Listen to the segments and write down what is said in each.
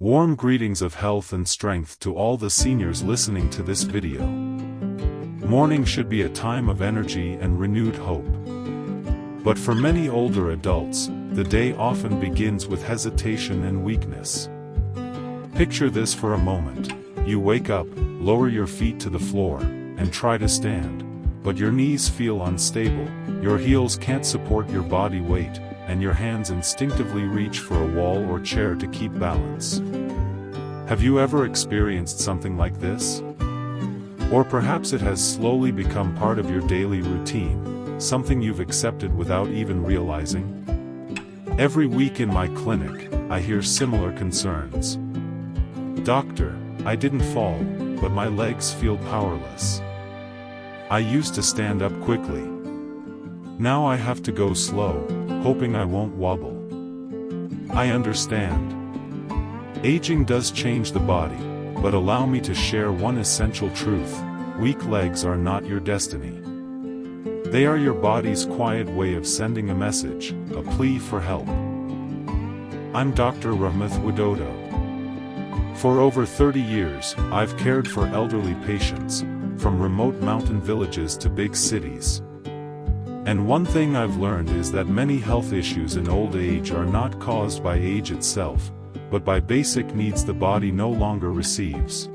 Warm greetings of health and strength to all the seniors listening to this video. Morning should be a time of energy and renewed hope. But for many older adults, the day often begins with hesitation and weakness. Picture this for a moment. You wake up, lower your feet to the floor, and try to stand. But your knees feel unstable, your heels can't support your body weight, and your hands instinctively reach for a wall or chair to keep balance. Have you ever experienced something like this? Or perhaps it has slowly become part of your daily routine, something you've accepted without even realizing? Every week in my clinic, I hear similar concerns. Doctor, I didn't fall, but my legs feel powerless. I used to stand up quickly. Now I have to go slow, hoping I won't wobble. I understand. Aging does change the body, but allow me to share one essential truth: weak legs are not your destiny. They are your body's quiet way of sending a message, a plea for help. I'm Dr. Rahmath Widodo. For over 30 years, I've cared for elderly patients, from remote mountain villages to big cities. And one thing I've learned is that many health issues in old age are not caused by age itself, but by basic needs the body no longer receives.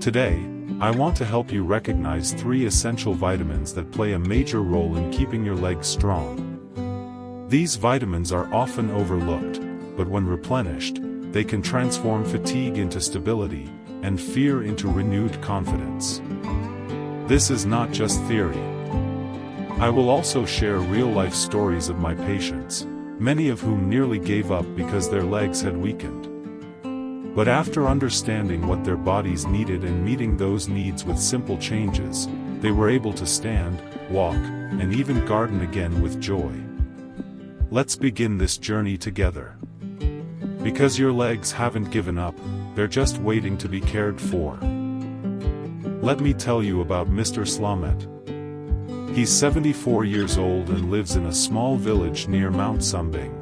Today, I want to help you recognize 3 essential vitamins that play a major role in keeping your legs strong. These vitamins are often overlooked, but when replenished, they can transform fatigue into stability, and fear into renewed confidence. This is not just theory. I will also share real-life stories of my patients, many of whom nearly gave up because their legs had weakened. But after understanding what their bodies needed and meeting those needs with simple changes, they were able to stand, walk, and even garden again with joy. Let's begin this journey together. Because your legs haven't given up, they're just waiting to be cared for. Let me tell you about Mr. Slamet. He's 74 years old and lives in a small village near Mount Sumbing.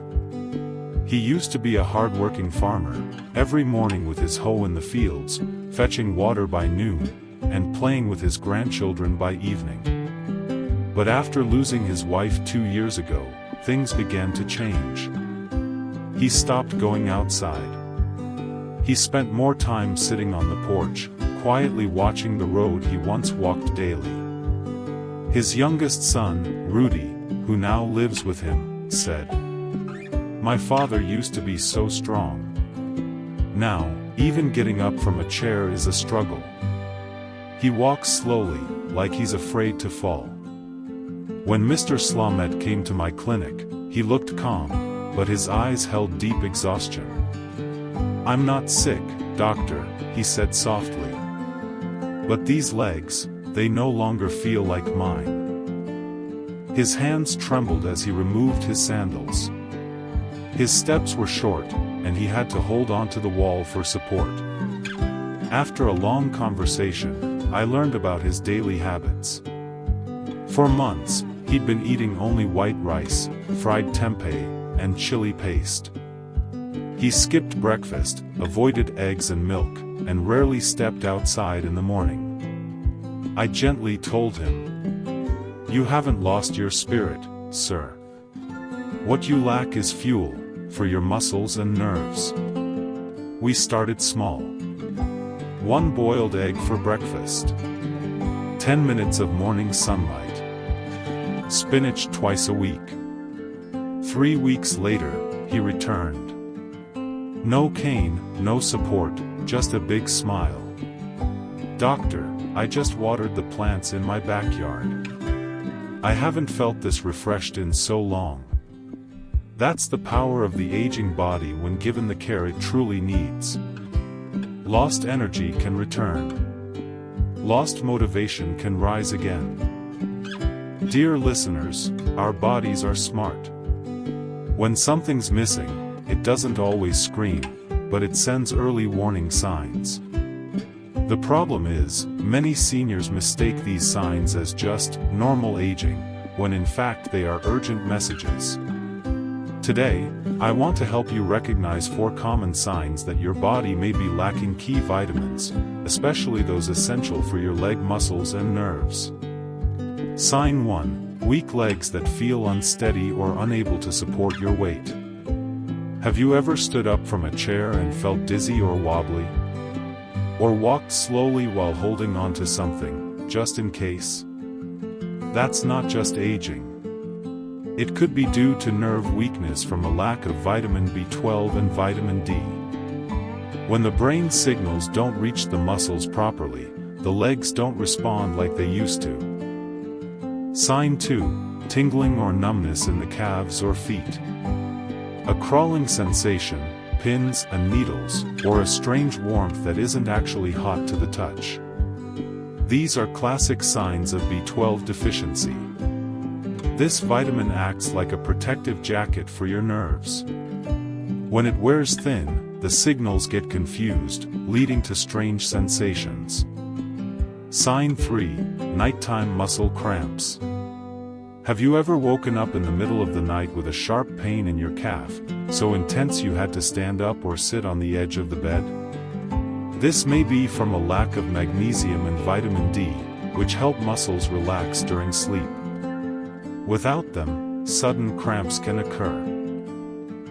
He used to be a hard-working farmer, every morning with his hoe in the fields, fetching water by noon, and playing with his grandchildren by evening. But after losing his wife 2 years ago, things began to change. He stopped going outside. He spent more time sitting on the porch, quietly watching the road he once walked daily. His youngest son, Rudy, who now lives with him, said, "My father used to be so strong. Now, even getting up from a chair is a struggle. He walks slowly, like he's afraid to fall." When Mr. Slamet came to my clinic, he looked calm, but his eyes held deep exhaustion. "I'm not sick, doctor," he said softly. "But these legs, they no longer feel like mine." His hands trembled as he removed his sandals. His steps were short, and he had to hold onto the wall for support. After a long conversation, I learned about his daily habits. For months, he'd been eating only white rice, fried tempeh, and chili paste. He skipped breakfast, avoided eggs and milk, and rarely stepped outside in the morning. I gently told him, "You haven't lost your spirit, sir. What you lack is fuel, for your muscles and nerves." We started small. 1 boiled egg for breakfast. 10 minutes of morning sunlight. Spinach twice a week. 3 weeks later, he returned. No cane, no support, just a big smile. "Doctor, I just watered the plants in my backyard. I haven't felt this refreshed in so long." That's the power of the aging body when given the care it truly needs. Lost energy can return. Lost motivation can rise again. Dear listeners, our bodies are smart. When something's missing, it doesn't always scream, but it sends early warning signs. The problem is, many seniors mistake these signs as just normal aging, when in fact they are urgent messages. Today, I want to help you recognize 4 common signs that your body may be lacking key vitamins, especially those essential for your leg muscles and nerves. Sign 1. Weak legs that feel unsteady or unable to support your weight. Have you ever stood up from a chair and felt dizzy or wobbly? Or walked slowly while holding onto something, just in case? That's not just aging. It could be due to nerve weakness from a lack of vitamin B12 and vitamin D. When the brain signals don't reach the muscles properly, the legs don't respond like they used to. Sign 2. Tingling or numbness in the calves or feet. A crawling sensation, pins and needles, or a strange warmth that isn't actually hot to the touch. These are classic signs of B12 deficiency. This vitamin acts like a protective jacket for your nerves. When it wears thin, the signals get confused, leading to strange sensations. Sign 3. Nighttime muscle cramps. Have you ever woken up in the middle of the night with a sharp pain in your calf, so intense you had to stand up or sit on the edge of the bed? This may be from a lack of magnesium and vitamin D, which help muscles relax during sleep. Without them, sudden cramps can occur.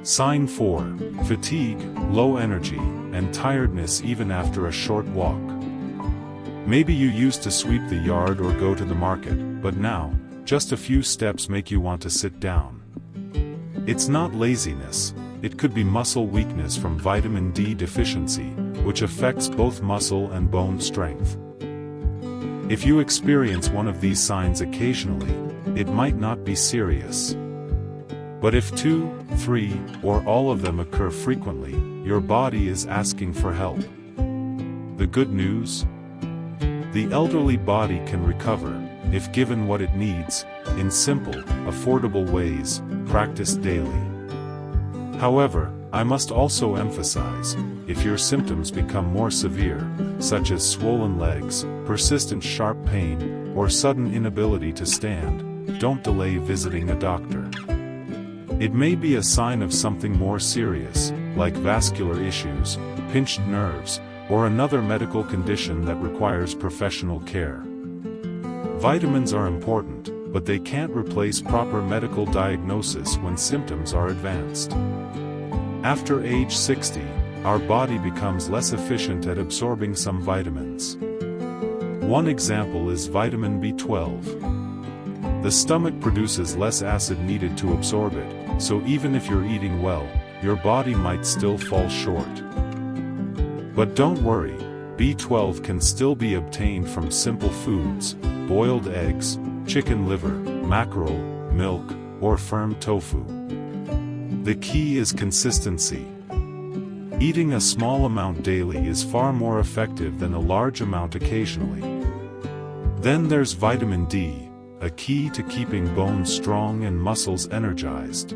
Sign 4. Fatigue, low energy, and tiredness even after a short walk. Maybe you used to sweep the yard or go to the market, but now, just a few steps make you want to sit down. It's not laziness, it could be muscle weakness from vitamin D deficiency, which affects both muscle and bone strength. If you experience one of these signs occasionally, it might not be serious. But if 2, 3, or all of them occur frequently, your body is asking for help. The good news? The elderly body can recover, if given what it needs, in simple, affordable ways, practiced daily. However, I must also emphasize, if your symptoms become more severe, such as swollen legs, persistent sharp pain, or sudden inability to stand, don't delay visiting a doctor. It may be a sign of something more serious, like vascular issues, pinched nerves, or another medical condition that requires professional care. Vitamins are important, but they can't replace proper medical diagnosis when symptoms are advanced. After age 60, our body becomes less efficient at absorbing some vitamins. One example is vitamin B12. The stomach produces less acid needed to absorb it, so even if you're eating well, your body might still fall short. But don't worry, B12 can still be obtained from simple foods, boiled eggs, chicken liver, mackerel, milk, or firm tofu. The key is consistency. Eating a small amount daily is far more effective than a large amount occasionally. Then there's vitamin D, a key to keeping bones strong and muscles energized.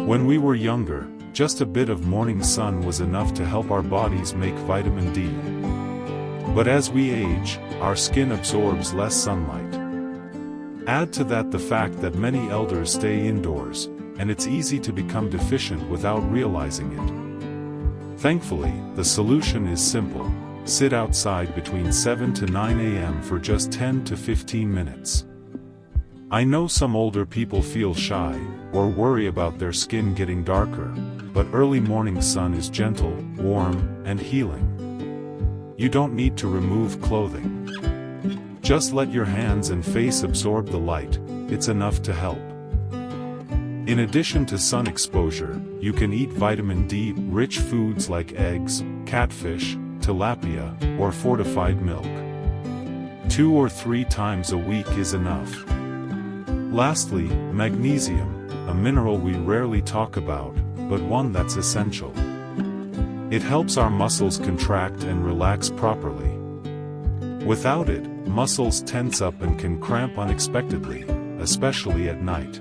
When we were younger, just a bit of morning sun was enough to help our bodies make vitamin D. But as we age, our skin absorbs less sunlight. Add to that the fact that many elders stay indoors, and it's easy to become deficient without realizing it. Thankfully, the solution is simple. Sit outside between 7 to 9 a.m. for just 10 to 15 minutes. I know some older people feel shy, or worry about their skin getting darker, but early morning sun is gentle, warm, and healing. You don't need to remove clothing. Just let your hands and face absorb the light, it's enough to help. In addition to sun exposure, you can eat vitamin D-rich foods like eggs, catfish, tilapia, or fortified milk. 2 or 3 times a week is enough. Lastly, magnesium, a mineral we rarely talk about, but one that's essential. It helps our muscles contract and relax properly. Without it, muscles tense up and can cramp unexpectedly, especially at night.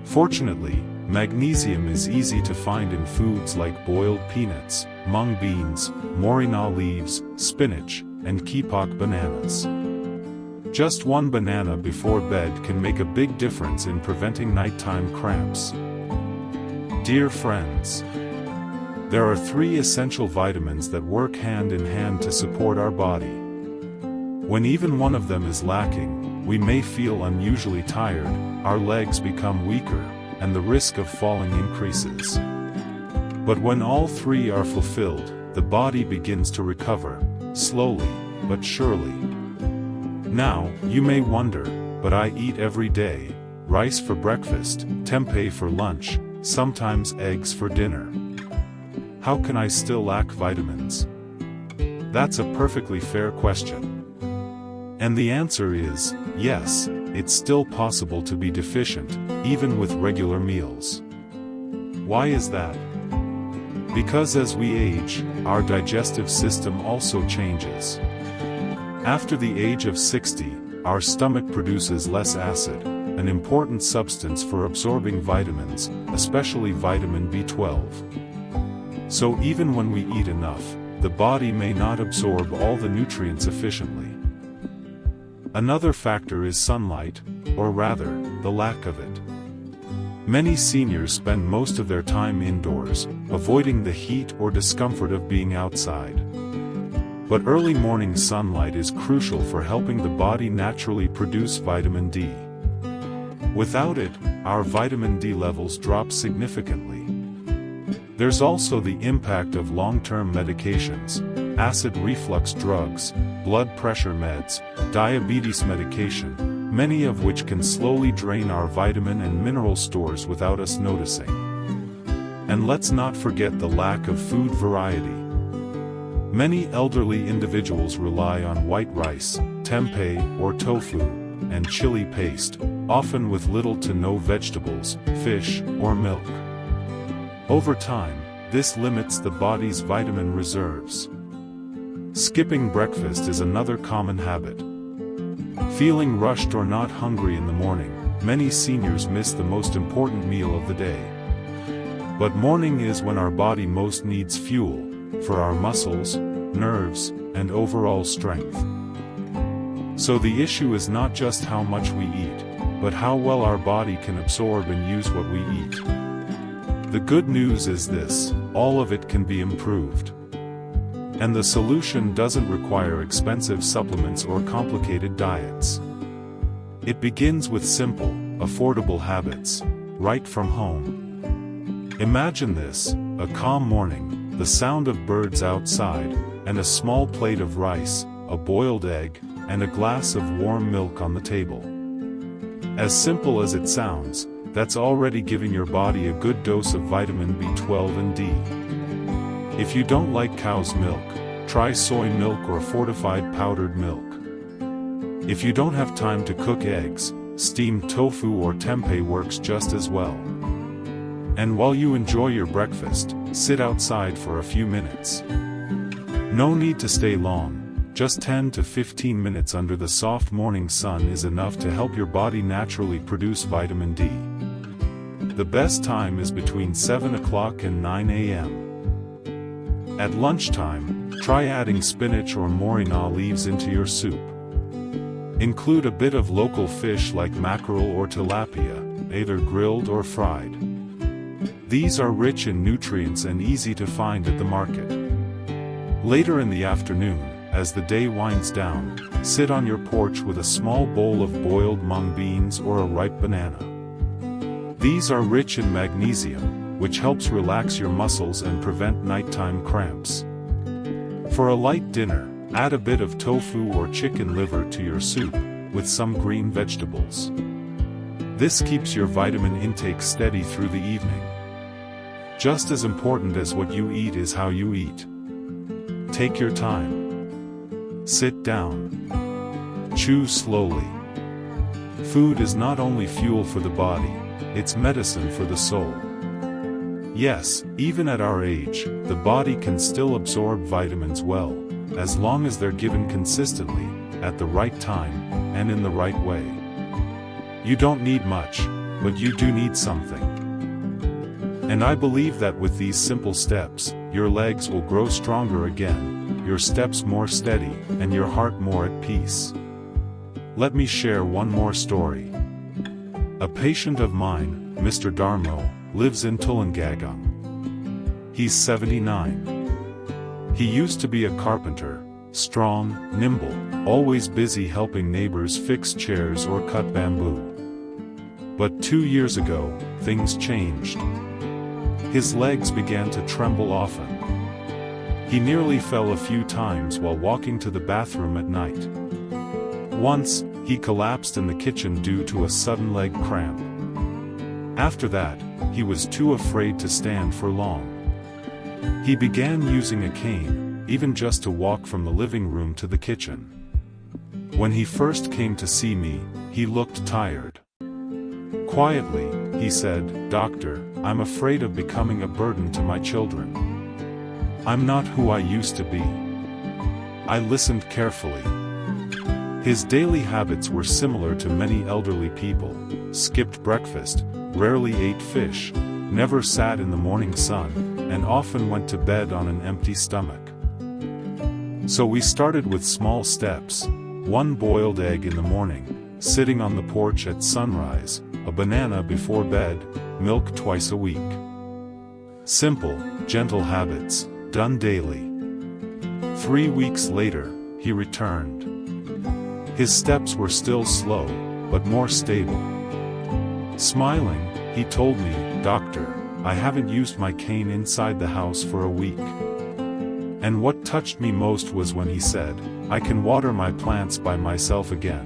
Fortunately, magnesium is easy to find in foods like boiled peanuts, mung beans, morina leaves, spinach, and kipok bananas. Just 1 banana before bed can make a big difference in preventing nighttime cramps. Dear friends, there are 3 essential vitamins that work hand in hand to support our body. When even one of them is lacking, we may feel unusually tired, our legs become weaker, and the risk of falling increases. But when all 3 are fulfilled, the body begins to recover, slowly, but surely. Now, you may wonder, but I eat every day, rice for breakfast, tempeh for lunch, sometimes eggs for dinner. How can I still lack vitamins? That's a perfectly fair question. And the answer is, yes, it's still possible to be deficient, even with regular meals. Why is that? Because as we age, our digestive system also changes. After the age of 60, our stomach produces less acid, an important substance for absorbing vitamins, especially vitamin B12. So even when we eat enough, the body may not absorb all the nutrients efficiently. Another factor is sunlight, or rather, the lack of it. Many seniors spend most of their time indoors, avoiding the heat or discomfort of being outside. But early morning sunlight is crucial for helping the body naturally produce vitamin D. Without it, our vitamin D levels drop significantly. There's also the impact of long-term medications, acid reflux drugs, blood pressure meds, diabetes medication, many of which can slowly drain our vitamin and mineral stores without us noticing. And let's not forget the lack of food variety. Many elderly individuals rely on white rice, tempeh or tofu, and chili paste, often with little to no vegetables, fish, or milk. Over time, this limits the body's vitamin reserves. Skipping breakfast is another common habit. Feeling rushed or not hungry in the morning, many seniors miss the most important meal of the day. But morning is when our body most needs fuel, for our muscles, nerves, and overall strength. So the issue is not just how much we eat, but how well our body can absorb and use what we eat. The good news is this: all of it can be improved. And the solution doesn't require expensive supplements or complicated diets. It begins with simple, affordable habits, right from home. Imagine this: a calm morning, the sound of birds outside, and a small plate of rice, a boiled egg, and a glass of warm milk on the table. As simple as it sounds, that's already giving your body a good dose of vitamin B12 and D. If you don't like cow's milk, try soy milk or fortified powdered milk. If you don't have time to cook eggs, steamed tofu or tempeh works just as well. And while you enjoy your breakfast, sit outside for a few minutes. No need to stay long. Just 10 to 15 minutes under the soft morning sun is enough to help your body naturally produce vitamin D. The best time is between 7 o'clock and 9 a.m. At lunchtime, try adding spinach or morina leaves into your soup. Include a bit of local fish like mackerel or tilapia, either grilled or fried. These are rich in nutrients and easy to find at the market. Later in the afternoon, as the day winds down, sit on your porch with a small bowl of boiled mung beans or a ripe banana. These are rich in magnesium, which helps relax your muscles and prevent nighttime cramps. For a light dinner, add a bit of tofu or chicken liver to your soup, with some green vegetables. This keeps your vitamin intake steady through the evening. Just as important as what you eat is how you eat. Take your time. Sit down. Chew slowly. Food is not only fuel for the body, it's medicine for the soul. Yes, even at our age, the body can still absorb vitamins well, as long as they're given consistently, at the right time, and in the right way. You don't need much, but you do need something. And I believe that with these simple steps, your legs will grow stronger again, your steps more steady, and your heart more at peace. Let me share one more story. A patient of mine, Mr. Darmo, lives in Tullengagong. He's 79. He used to be a carpenter, strong, nimble, always busy helping neighbors fix chairs or cut bamboo. But 2 years ago, things changed. His legs began to tremble often. He nearly fell a few times while walking to the bathroom at night. Once, he collapsed in the kitchen due to a sudden leg cramp. After that, he was too afraid to stand for long. He began using a cane, even just to walk from the living room to the kitchen. When he first came to see me, he looked tired. Quietly, he said, "Doctor, I'm afraid of becoming a burden to my children. I'm not who I used to be." I listened carefully. His daily habits were similar to many elderly people: skipped breakfast, rarely ate fish, never sat in the morning sun, and often went to bed on an empty stomach. So we started with small steps: 1 boiled egg in the morning, sitting on the porch at sunrise, a banana before bed, milk twice a week. Simple, gentle habits, done daily. 3 weeks later, he returned. His steps were still slow, but more stable. Smiling, he told me, "Doctor, I haven't used my cane inside the house for a week." And what touched me most was when he said, "I can water my plants by myself again."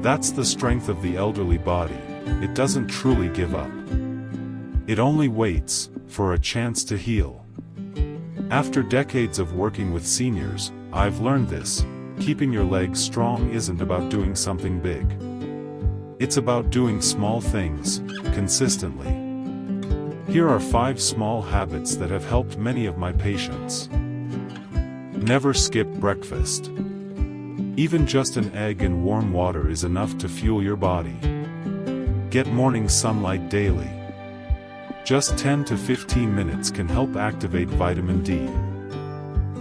That's the strength of the elderly body. It doesn't truly give up. It only waits for a chance to heal. After decades of working with seniors, I've learned this: keeping your legs strong isn't about doing something big. It's about doing small things, consistently. Here are 5 small habits that have helped many of my patients. Never skip breakfast. Even just an egg and warm water is enough to fuel your body. Get morning sunlight daily. Just 10 to 15 minutes can help activate vitamin D.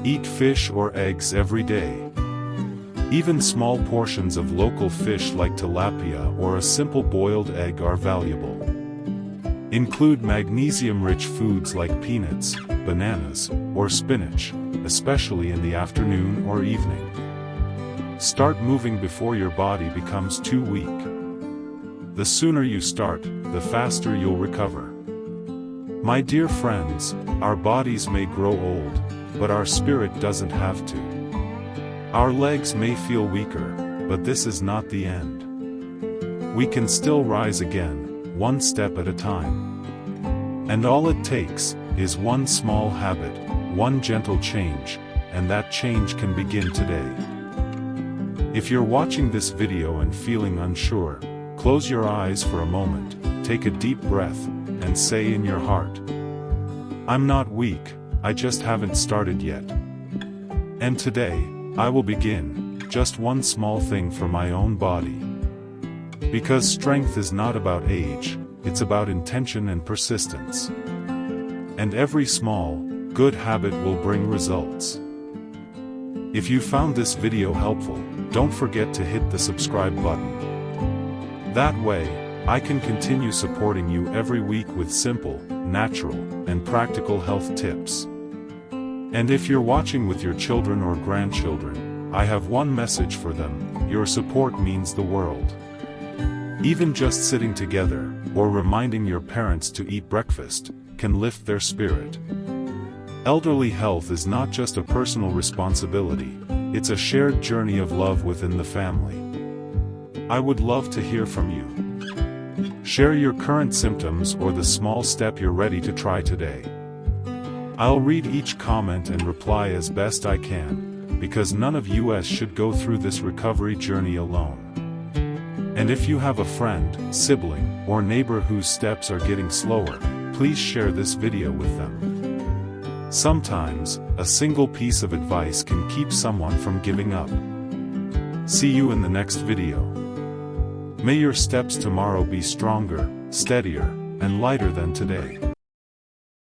Eat fish or eggs every day. Even small portions of local fish like tilapia or a simple boiled egg are valuable. Include magnesium-rich foods like peanuts, bananas, or spinach, especially in the afternoon or evening. Start moving before your body becomes too weak. The sooner you start, the faster you'll recover. My dear friends, our bodies may grow old, but our spirit doesn't have to. Our legs may feel weaker, but this is not the end. We can still rise again, one step at a time. And all it takes is one small habit, one gentle change, and that change can begin today. If you're watching this video and feeling unsure, close your eyes for a moment, take a deep breath, and say in your heart, "I'm not weak, I just haven't started yet." And today, I will begin, just one small thing for my own body. Because strength is not about age, it's about intention and persistence. And every small, good habit will bring results. If you found this video helpful, don't forget to hit the subscribe button. That way, I can continue supporting you every week with simple, natural, and practical health tips. And if you're watching with your children or grandchildren, I have one message for them: your support means the world. Even just sitting together, or reminding your parents to eat breakfast, can lift their spirit. Elderly health is not just a personal responsibility, it's a shared journey of love within the family. I would love to hear from you. Share your current symptoms or the small step you're ready to try today. I'll read each comment and reply as best I can, because none of us should go through this recovery journey alone. And if you have a friend, sibling, or neighbor whose steps are getting slower, please share this video with them. Sometimes, a single piece of advice can keep someone from giving up. See you in the next video. May your steps tomorrow be stronger, steadier, and lighter than today.